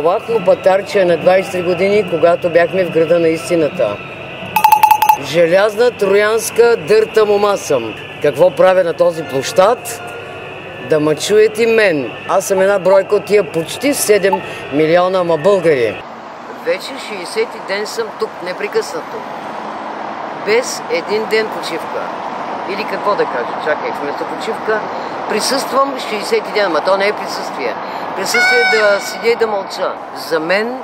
Това хлопатарче на 23 години, когато бяхме в града на истината. Желязна троянска дърта мома съм. Какво правя на този площад? Да ме чуят и мен. Аз съм една бройка от тия почти 7 милиона българи. Вече 60-ти ден съм тук непрекъснато. Без един ден почивка. Или какво да кажа, чакай, вместо почивка присъствам 60 ден, ама то не е присъствие. Присъствие да седя и да мълча. За мен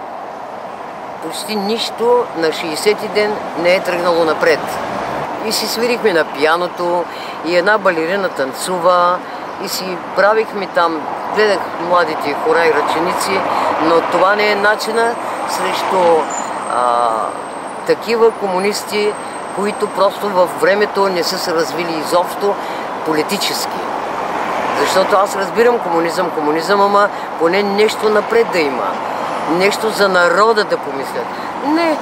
почти нищо на 60-ти ден не е тръгнало напред. И си свирихме на пианото, и една балерина танцува, и си правихме там, гледах младите хора и ръченици, но това не е начина срещу такива комунисти, които просто във времето не са се развили изобщо политически. Защото аз разбирам комунизъм, ама поне нещо напред да има. Нещо за народа да помислят. Не.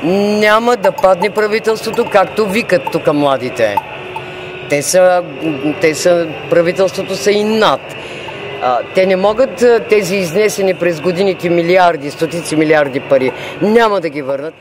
Няма да падне правителството, както викат тук младите. Правителството са и над. Те не могат тези изнесени през годините милиарди, стотици милиарди пари, няма да ги върнат.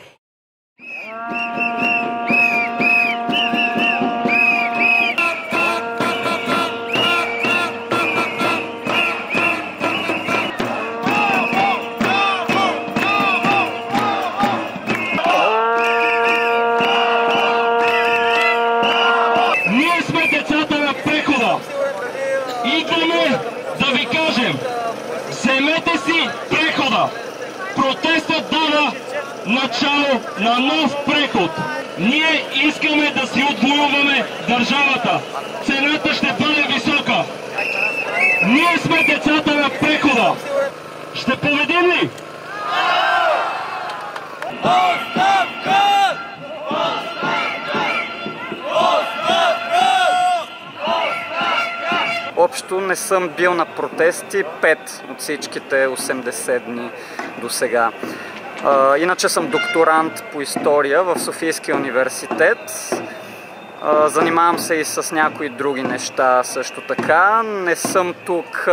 Идваме да ви кажем, вземете си прехода. Протестът дава начало на нов преход. Ние искаме да си отвоюваме държавата. Цената ще бъде висока. Ние сме децата на прехода. Ще победим ли? Общо не съм бил на протести 5 от всичките 80 дни до сега. Иначе съм докторант по история в Софийския университет. Занимавам се и с някои други неща също така. Не съм тук,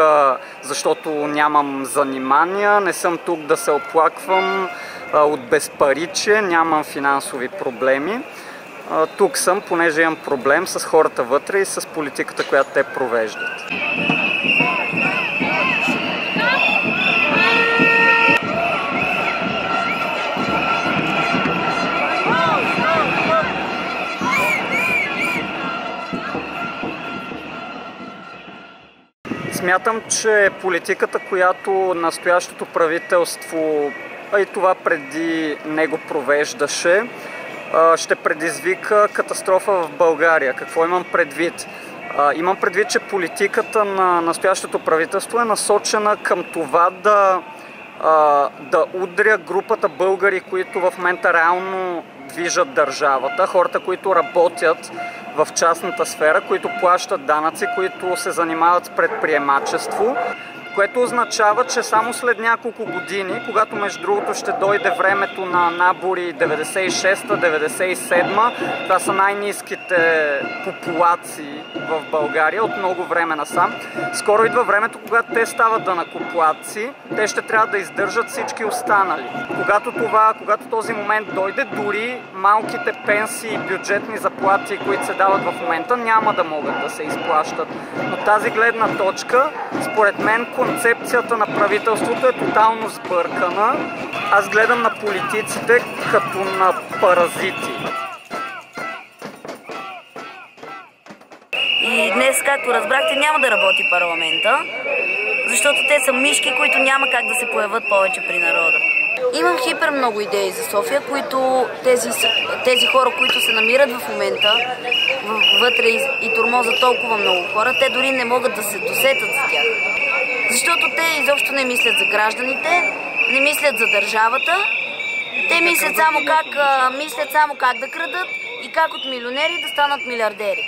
защото нямам занимания, не съм тук да се оплаквам от безпаричие, нямам финансови проблеми. Тук съм, понеже имам проблем с хората вътре и с политиката, която те провеждат. Смятам, че политиката, която настоящото правителство а и това преди него провеждаше, ще предизвика катастрофа в България. Какво имам предвид? Имам предвид, че политиката на настоящото правителство е насочена към това да удря групата българи, които в момента реално движат държавата, хората, които работят в частната сфера, които плащат данъци, които се занимават с предприемачество, което означава, че само след няколко години, когато между другото ще дойде времето на набори 96-та, 97-та, това са най-ниските популации в България от много време насам. Скоро идва времето, когато те стават данъкоплатци, те ще трябва да издържат всички останали. Когато този момент дойде, дори малките пенсии и бюджетни заплати, които се дават в момента, няма да могат да се изплащат. Но тази гледна точка, според мен, концепцията на правителството е тотално сбъркана. Аз гледам на политиците като на паразити. И днес, както разбрахте, няма да работи парламента, защото те са мишки, които няма как да се появят повече при народа. Имам хипер много идеи за София, които тези хора, които се намират в момента вътре и тормозят толкова много хора, те дори не могат да се досетят за тях. Защото те изобщо не мислят за гражданите, не мислят за държавата, те мислят само как да крадат и как от милионери да станат милиардери.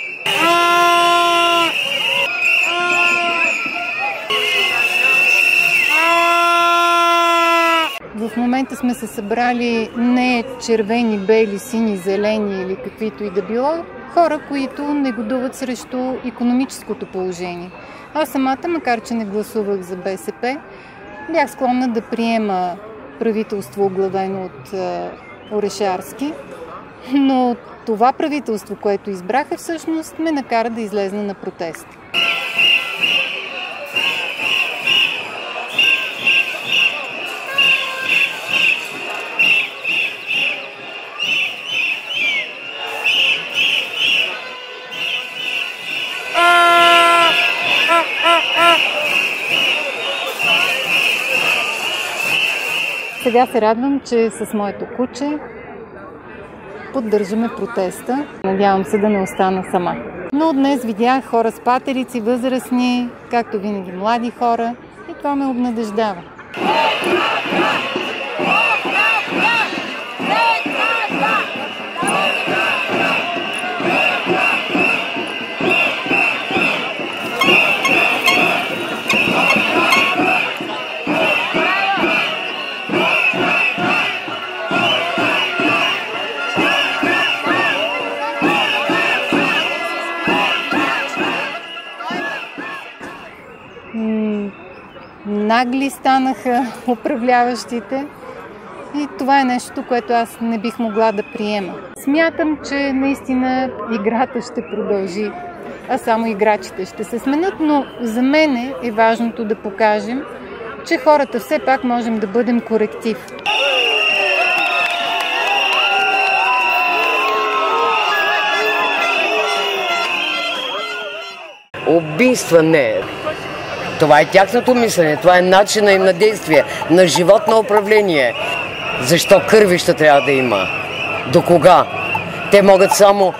В момента сме се събрали не червени, бели, сини, зелени или каквито и да било, хора, които негодуват срещу икономическото положение. Аз самата, макар че не гласувах за БСП, бях склонна да приема правителство, оглавено от Орешарски, но това правителство, което избраха, всъщност ме накара да излезна на протест. Сега се радвам, че с моето куче поддържаме протеста. Надявам се да не остана сама. Но днес видях хора с патерици, възрастни, както винаги млади хора, и това ме обнадеждава. Нагли станаха управляващите и това е нещо, което аз не бих могла да приема. Смятам, че наистина играта ще продължи, а само играчите ще се сменят, но за мен е важното да покажем, че хората все пак можем да бъдем коректив. Убийства не. Това е тяхното мислене, това е начина им на действие, на живот, на управление. Защо кървища трябва да има? До кога? Те могат само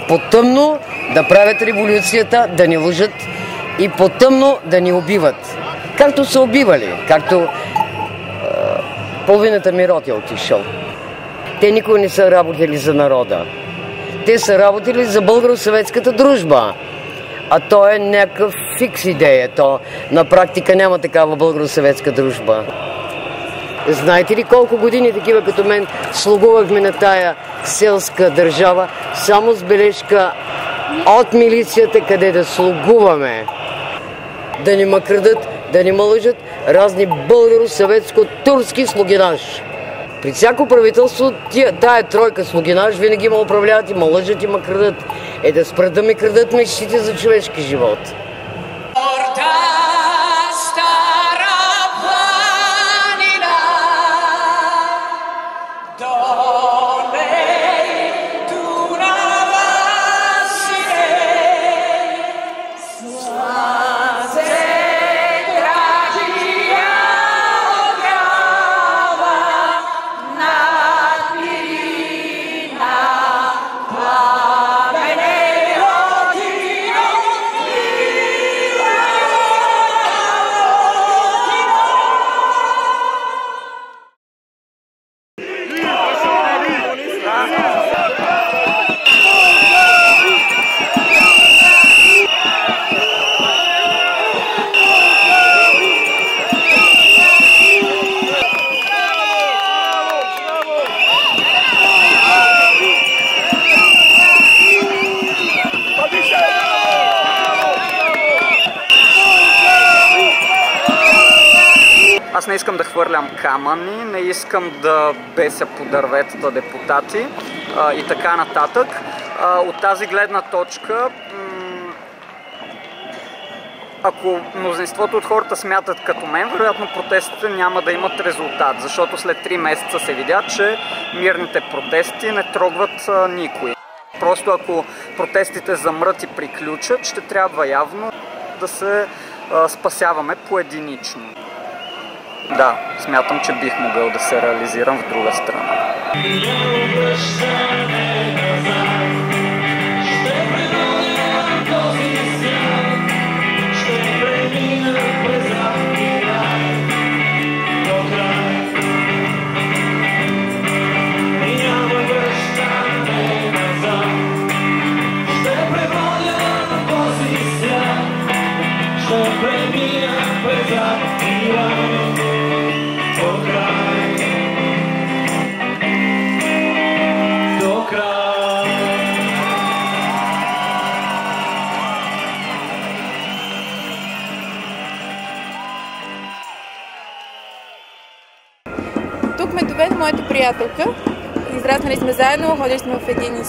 по-тъмно да правят революцията, да ни лъжат и по-тъмно да ни убиват. Както са убивали, както половината ми род е отишъл. Те никога не са работили за народа. Те са работили за българо-съветската дружба. А то е някакъв фикс идея. То на практика няма такава българо-съветска дружба. Знаете ли колко години такива като мен слугувахме на тая селска държава, само с бележка от милицията, къде да слугуваме. Да ни ма крадат, да ни ма лъжат разни българо-съветско-турски слугинаж. При всяко правителство тая тройка слугинаж винаги ма управляват и ма лъжат и ма крадат. Да спрат да ми крадат мечтите за човешки живот. Аз не искам да хвърлям камъни, не искам да беся по дърветата депутати и така нататък. От тази гледна точка, ако мнозинството от хората смятат като мен, вероятно протестите няма да имат резултат, защото след 3 месеца се видя, че мирните протести не трогват никой. Просто ако протестите замрат и приключат, ще трябва явно да се спасяваме поединично. Да, смятам, че бих могъл да се реализирам в друга страна. Тук ме доведе моята приятелка. Израснали сме заедно, ходили сме в едно и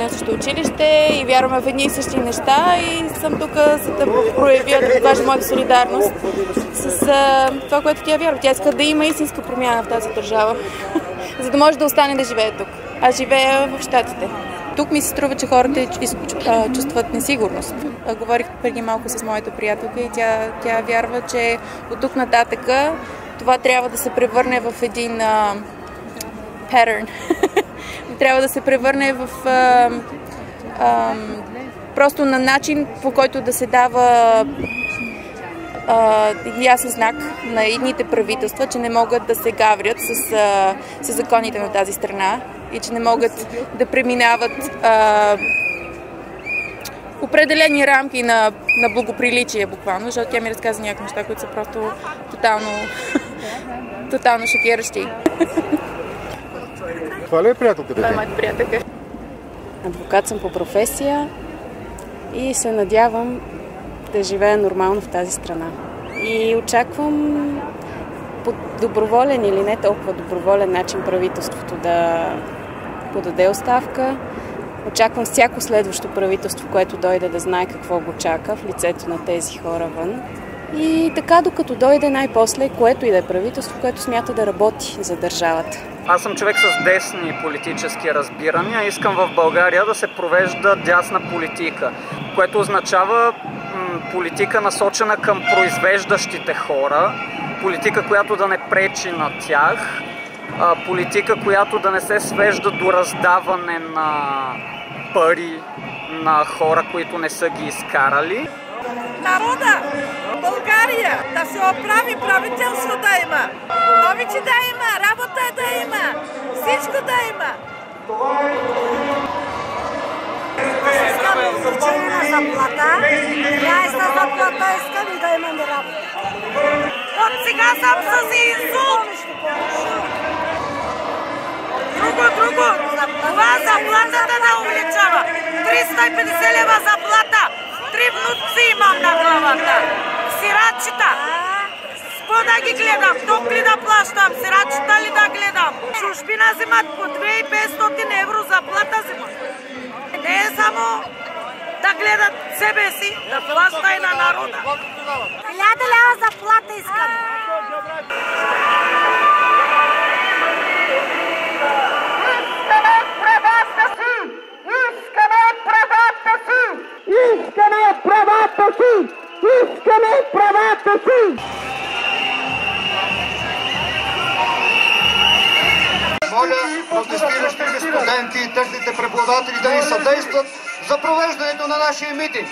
също училище и вярваме в едни и същи неща и съм тук за да проявя, да покажа моята солидарност с това, което тя вярва. Тя иска да има истинска промяна в тази държава, за да може да остане да живее тук. Аз живея в Щатите. Тук ми се струва, че хората чувстват несигурност. Говорих преди малко с моята приятелка и тя вярва, че от тук нататъка това трябва да се превърне в един патърн. Трябва да се превърне в просто на начин, по който да се дава ясен знак на едните правителства, че не могат да се гаврят с законите на тази страна и че не могат да преминават определени рамки на благоприличие буквално, защото тя ми разказа някакви неща, които са просто тотално шокиращи. Това ли е приятелката? Това е моята приятелка. Адвокат съм по професия и се надявам да живея нормално в тази страна. И очаквам по доброволен или не толкова доброволен начин правителството да подаде оставка. Очаквам всяко следващо правителство, което дойде, да знае какво го чака в лицето на тези хора вън. И така, докато дойде най-после, което и да е правителство, което смята да работи за държавата. Аз съм човек с десни политически разбирания. Искам в България да се провежда дясна политика, което означава политика насочена към произвеждащите хора, политика, която да не пречи на тях, политика, която да не се свежда до раздаване на пари на хора, които не са ги изкарали. Народа, България, да се оправи, правителство да има, новичи да има, работа да има, всичко да има. Искам увеличение на заплата, ясна заплата искам и да имаме работа. От сега съм с инсулт. Друго, това заплатата да увеличава. 350 лева заплата. 3 внуци имам на главата. Сирачета. Какво да ги гледам? Ток ли да плащам? Сирачета ли да гледам? Чужбина взимат по 2500 евро заплата взимат. Не е само да гледат себе си, да плаща и на народа. 1000 лева заплата искам. Искаме правата си! Моля протестиращите студенти и техните преподаватели да ни съдействат за провеждането на нашия митинг.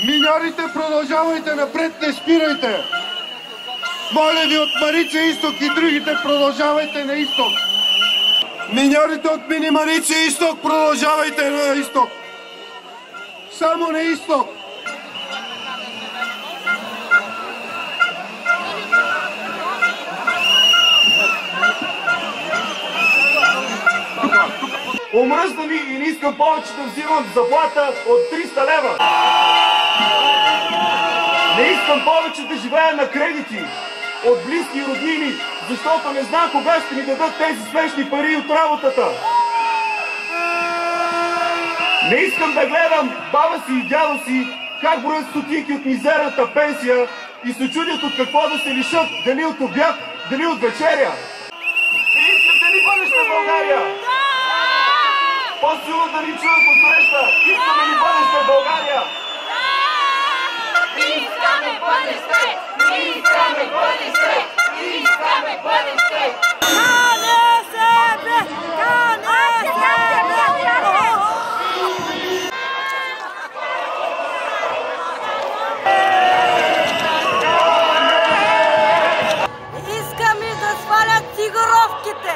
Миньорите, продължавайте напред, не спирайте! Моля ви от Марица Изток и другите, продължавайте на изток! Миньорите от Мини Марица Изток, продължавайте на изток! Само на изток! Омръзна ми и не искам повече да взимам заплата от 300 лева. Не искам повече да живея на кредити от близки и роднини, защото не знам кога ще ми дадат тези смешни пари от работата. Не искам да гледам баба си и дядо си как броят стотинки от мизерната пенсия и се чудят от какво да се лишат, дали от обяд, дали от вечеря. Не искате ли бъдеще в България? По-силно да ни чуят от среща. Искаме ли бъдеще в България? Искаме бъдеще! Искаме бъдеще! Искаме бъдеще! Кане себе! Кане себе! Искаме да свалят сигуровките!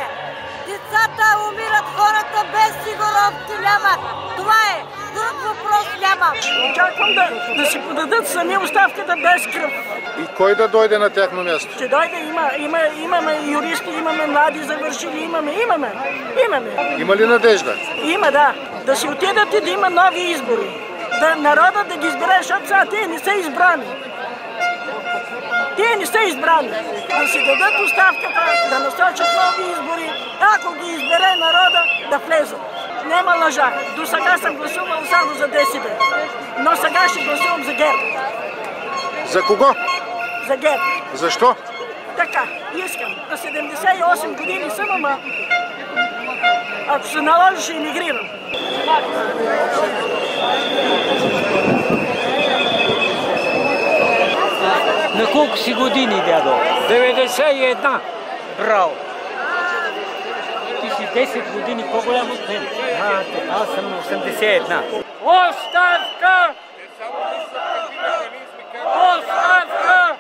Децата умират, хората без сигуровки нямат! Това е! Друг въпрос нямам! Очаквам да си подадат сами оставката без кръв. И кой да дойде на тяхно място? Ще дойде, имаме юристи, имаме млади завършили, имаме. Има ли надежда? Има, да. Да си отидат и да има нови избори. Да народът да ги избере, защото сега те не са избрани. Те не са избрани. Да си дадат оставката, да насочат нови избори. Ако ги избере народа, да влезат. Нема лъжа. До сега съм гласувал само за ДСБ. Но сега ще гласувам за ГЕРБ. За кого? За ГЕРБ. Защо? Така, искам. На 78 години съм, ама ако се наложи, ще емигрирам. На колко си години, дядо? 91. Браво! Ти си 10 години по-голям от мен. Аз съм на 81. Оставка! Оставка!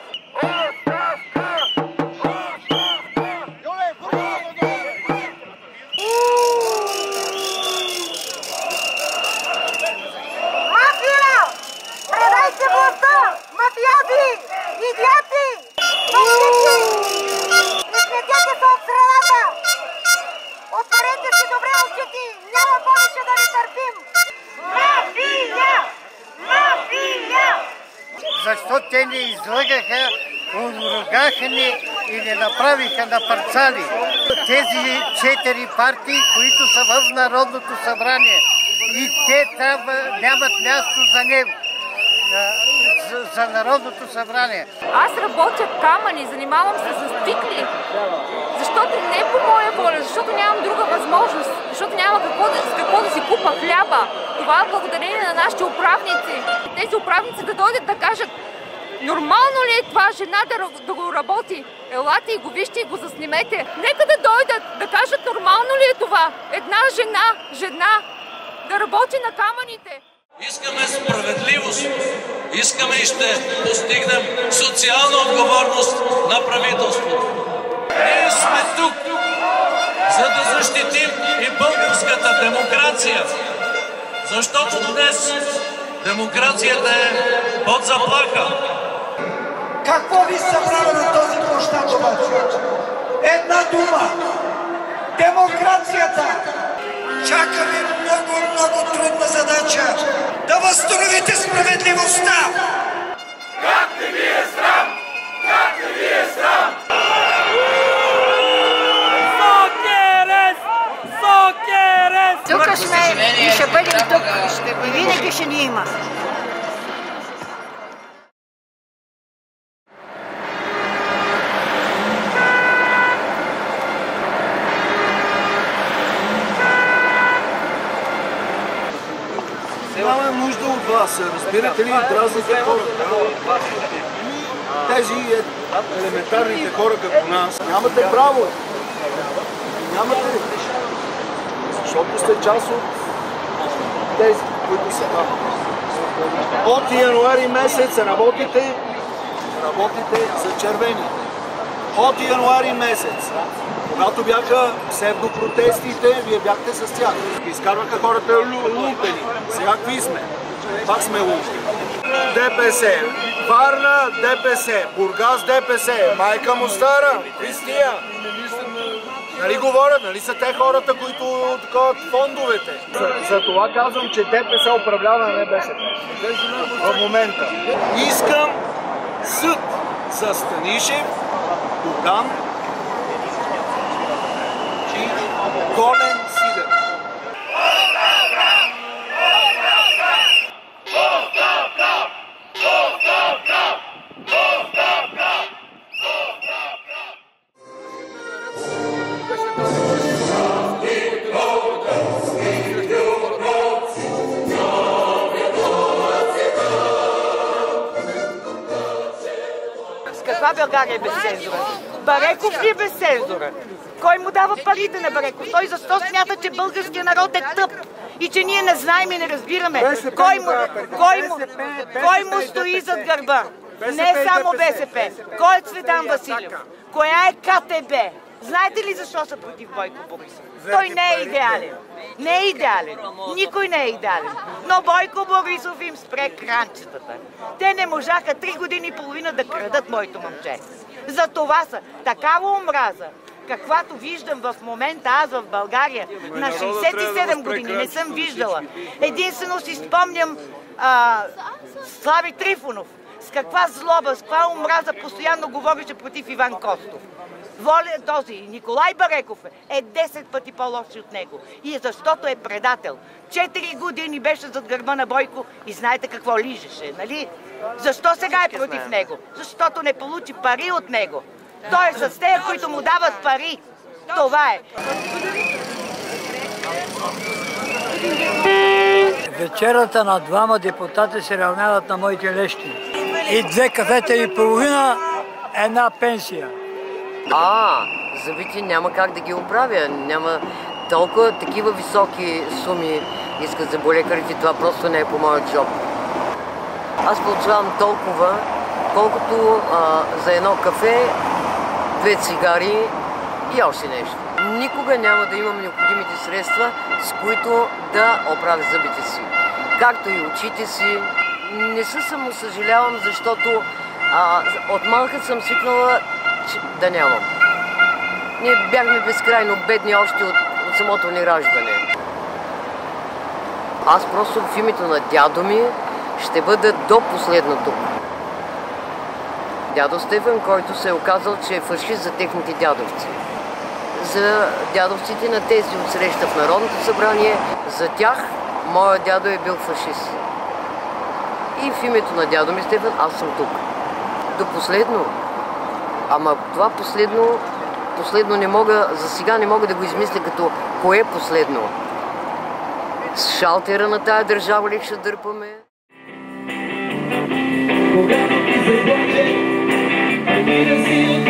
Мафия! Предайте властта! Мафиози! Идиоти! Мълчите! Излетете се от страната! Отворете си добре очите! Няма повече да ви търпим! Мафия! Мафия! Защо те не излъгаха, уругаха ни и не направиха на парцали тези 4 партии, които са в Народното събрание и те трябва, нямат място за него, за Народното събрание. Аз работя камъни, занимавам се с стикли, защото не по моя воля, защото нямам друга възможност, защото няма с какво да си купа хляба. Това е благодарение на нашите управници. Тези управници да дойдат да кажат: нормално ли е това жена да го работи? Елате и го вижте и го заснимете. Нека да дойдат да кажат нормално ли е това? Една жена да работи на камъните. Искаме справедливост. Искаме и ще постигнем социална отговорност на правителството. Ние сме тук, за да защитим и българската демокрация. Защото днес демокрацията е под заплаха. Какво ви събрава на този площад обаче? Една дума. Демокрацията. Чакаме много трудна задача. Да възстановите справедливостта. Как не ви е срам? Как не ви е срам? Тук сме и ще бъдем тук. И винаги ще ни има. Нямаме нужда от вас, разбирате ли, дразните хора. Тези елементарните хора като нас нямате право. Нямате. Защото сте част от тези, които са там. От януари месец работите за червени. От януари месец. Когато бяха псевдопротестите, вие бяхте с тях. Изкарваха хората лумпени. Сега какви сме? Пак сме лумпени. ДПС. Варна ДПС. Бургас ДПС. Майка му стара. Христия. Нали говорят, нали са те хората, които таковат фондовете? За това казвам, че ДПС управлява, а не БСП. В момента. Искам Съд за Станишев, Богдан и Колен Сидер. Каква България е без цензура? Бареков ли е без цензура? Кой му дава парите на Бареков? Той защо смята, че българският народ е тъп и че ние не знаем и не разбираме? Кой му стои зад гърба? Не само БСП. Кой е Цветан Василев? Коя е КТБ? Знаете ли защо са против Бойко Борисов? Той не е идеален. Не е идеален. Никой не е идеален. Но Бойко Борисов им спре кранчетата. Те не можаха 3 години и половина да крадат моето момче. За това са такава омраза, каквато виждам в момента аз в България. На 67 години не съм виждала. Единствено си спомням Слави Трифонов. С каква злоба, с каква омраза постоянно говореше против Иван Костов. Този Николай Бареков е 10 пъти по-лош от него. И защото е предател. 4 години беше зад гърба на Бойко и знаете какво лижеше, нали? Защо сега е против него? Защото не получи пари от него. Той е с тези, които му дават пари. Това е. Вечерата на двама депутати се равняват на моите лещи. И 2 кафета и половина, една пенсия. Зъбите няма как да ги оправя. Няма толкова такива високи суми искат за болекарите. Това просто не е по моят джоб. Аз получавам толкова, колкото за едно кафе, 2 цигари и още нещо. Никога няма да имам необходимите средства, с които да оправя зъбите си. Както и очите си. Не се самосъжалявам, защото от малка съм свикнала да нямам. Ние бяхме безкрайно бедни още от самото ни раждане. Аз просто в името на дядо ми ще бъда до последно тук. Дядо Стефан, който се е оказал, че е фашист за техните дядовци. За дядовците на тези отсреща в Народното събрание, за тях моят дядо е бил фашист. И в името на дядо ми Стефан аз съм тук. До последно. Ама това последно не мога, за сега не мога да го измисля като кое е последно. С шалтера на тая държава ли ще дърпаме? Когато ти заплаче, ами да си